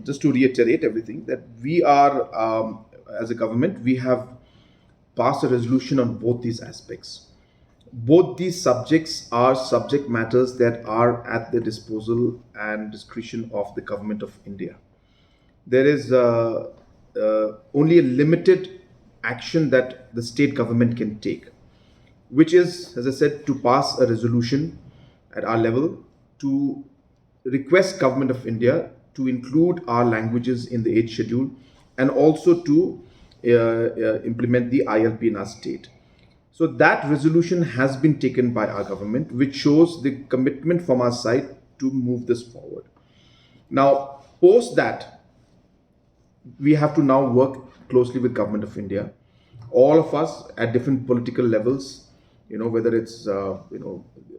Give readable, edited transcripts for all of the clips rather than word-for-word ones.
just to reiterate everything, that we are, as a government, we have passed a resolution on both these aspects. Both these subjects are subject matters that are at the disposal and discretion of the government of India. There is only a limited action that the state government can take, which is, as I said, to pass a resolution at our level to request government of India to include our languages in the 8th schedule and also to implement the ILP in our state. So that resolution has been taken by our government, which shows the commitment from our side to move this forward. Now, post that, we have to now work closely with government of India, all of us at different political levels, whether it's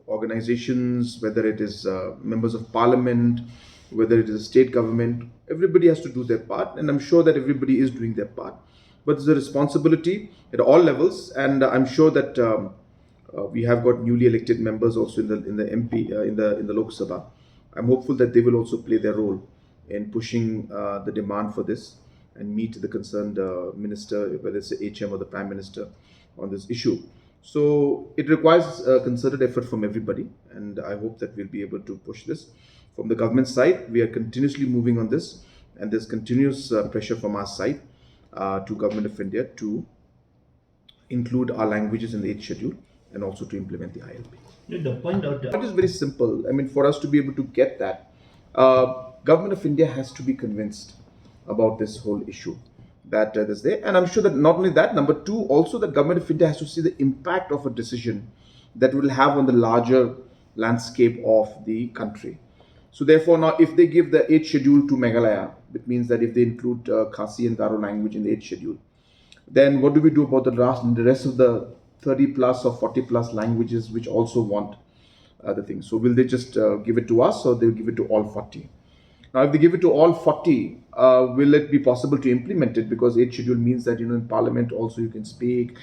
organizations, whether it is members of parliament, whether it is state government. Everybody has to do their part, and I'm sure that everybody is doing their part. But it's a responsibility at all levels, and I'm sure that we have got newly elected members also in the MP in the Lok Sabha. I'm hopeful that they will also play their role in pushing the demand for this and meet the concerned minister, whether it's the HM or the Prime Minister, on this issue. So it requires a concerted effort from everybody, and I hope that we'll be able to push this. From the government side, we are continuously moving on this, and there's continuous pressure from our side to Government of India to include our languages in the 8th schedule and also to implement the ILP. The point out. It is very simple. I mean, for us to be able to get that, Government of India has to be convinced about this whole issue that is there. And I'm sure that not only that, number two, also the Government of India has to see the impact of a decision that will have on the larger landscape of the country. So therefore, now if they give the 8th schedule to Meghalaya, it means that if they include Khasi&Garo language in the 8th schedule, then what do we do about the rest of the 30 plus or 40 plus languages which also want the thing? So will they just give it to us, or they'll give it to all 40? Now, if they give it to all 40, will it be possible to implement it? Because 8th schedule means that, in Parliament also you can speak,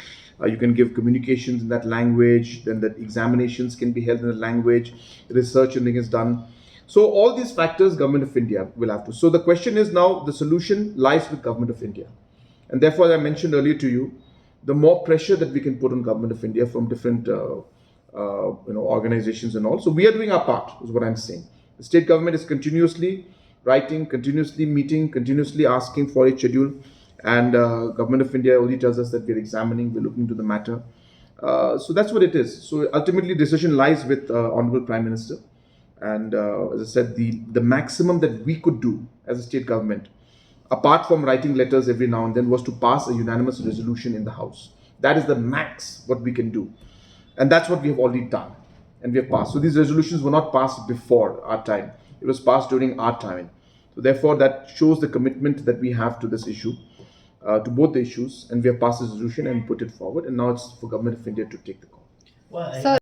you can give communications in that language, then that examinations can be held in the language, research and thing is done. So all these factors, Government of India will have to. So the question is now, the solution lies with Government of India. And therefore, as I mentioned earlier to you, the more pressure that we can put on Government of India from different organizations and all. So we are doing our part, is what I'm saying. The state government is continuously writing, continuously meeting, continuously asking for a schedule, and Government of India only tells us that we're examining, we're looking into the matter. So that's what it is. So ultimately, decision lies with Honorable Prime Minister, and as I said, the maximum that we could do as a state government, apart from writing letters every now and then, was to pass a unanimous resolution in the House. That is the max what we can do, and that's what we have already done, and we have passed. So these resolutions were not passed before our time. It was passed during our time. So therefore, that shows the commitment that we have to this issue, to both the issues, and we have passed this resolution and put it forward. And now it's for Government of India to take the call. Well, So